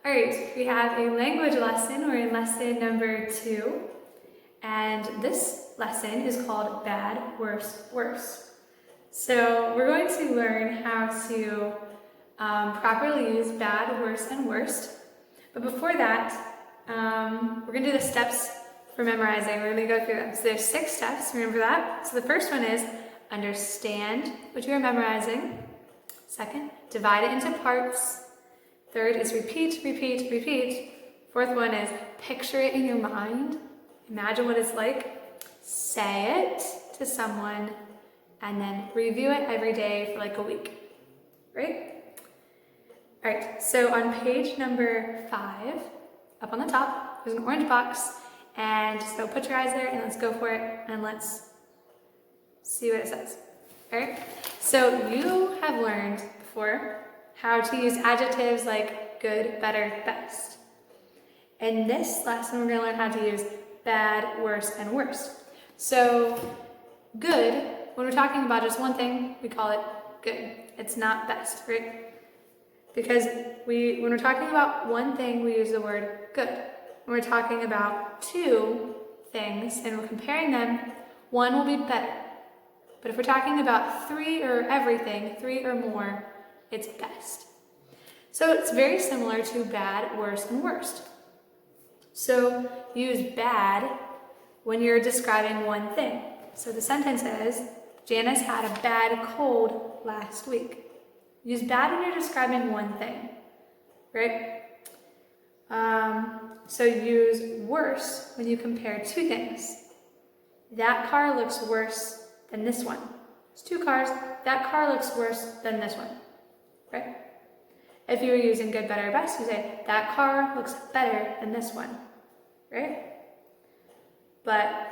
All right, we have a language lesson. We're in lesson number 2, and this lesson is called Bad, Worse, Worse. So we're going to learn how to properly use bad, worse, and worst. But before that, we're going to do the steps for memorizing. We're going to go through them. So there's 6 steps, remember that? So the first one is understand what you are memorizing. Second, divide it into parts. Third is repeat, repeat, repeat. Fourth one is picture it in your mind. Imagine what it's like. Say it to someone, and then review it every day for like a week. Right? All right, so on page number 5, up on the top, there's an orange box, and so put your eyes there and let's go for it, and let's see what it says. All right, so you have learned before how to use adjectives like good, better, best. In this lesson, we're going to learn how to use bad, worse, and worst. So good, when we're talking about just one thing, we call it good. It's not best, right? Because when we're talking about one thing, we use the word good. When we're talking about 2 things and we're comparing them, one will be better. But if we're talking about 3 or everything, 3 or more, it's best. So it's very similar to bad, worse, and worst. So use bad when you're describing one thing. So the sentence is, Janice had a bad cold last week. Use bad when you're describing one thing, right? So use worse when you compare 2 things. That car looks worse than this one. There's 2 cars. That car looks worse than this one, right? If you were using good, better, best, you say, that car looks better than this one, right? But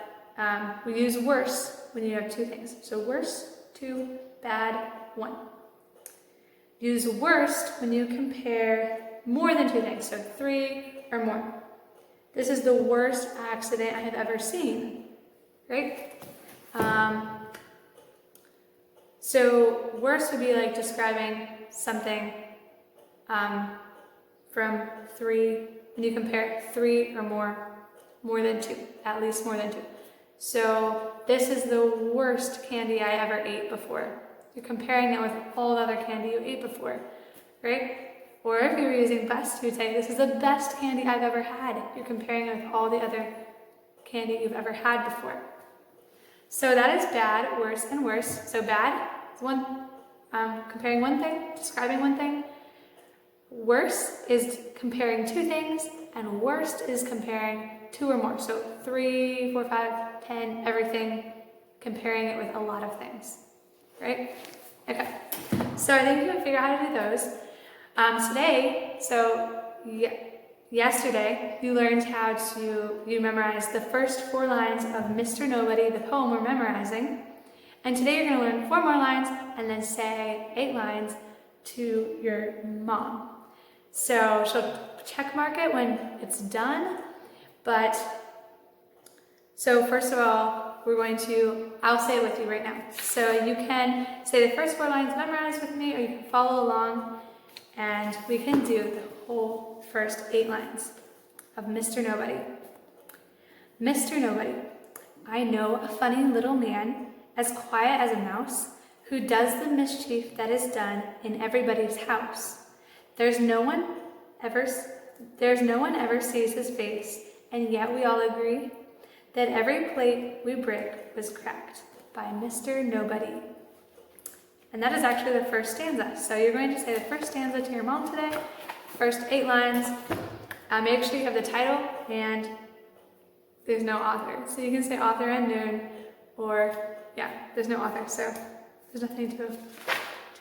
we use worse when you have 2 things. So worse, 2, bad, 1. Use worst when you compare more than 2 things, so 3 or more. This is the worst accident I have ever seen, right? So worst would be like describing something from 3, when you compare 3 or more than 2, at least more than 2. So this is the worst candy I ever ate before. You're comparing it with all the other candy you ate before, right? Or if you were using best, you'd say, this is the best candy I've ever had. You're comparing it with all the other candy you've ever had before. So that is bad, worse, and worse. So bad is comparing one thing, describing one thing. Worse is comparing 2 things, and worst is comparing 2 or more. So 3, 4, 5, 10, everything, comparing it with a lot of things. Right? Okay. So I think you can figure out how to do those. Today, yesterday, you learned how you memorized the first 4 lines of Mr. Nobody, the poem we're memorizing. And today you're going to learn 4 more lines and then say 8 lines to your mom. So she'll check mark it when it's done. But, so first of all, I'll say it with you right now. So you can say the first 4 lines memorized with me, or you can follow along, and we can do the whole first 8 lines of Mr. Nobody. Mr. Nobody, I know a funny little man, as quiet as a mouse, who does the mischief that is done in everybody's house. There's no one ever sees his face, and yet we all agree that every plate we break was cracked by Mr. Nobody. And that is actually the first stanza. So you're going to say the first stanza to your mom today, first 8 lines. Make sure you have the title and there's no author. So you can say author unknown, or there's no author, so there's nothing to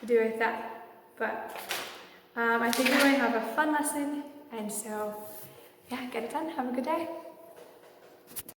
do with that. But I think you're going to have a fun lesson, and so get it done. Have a good day.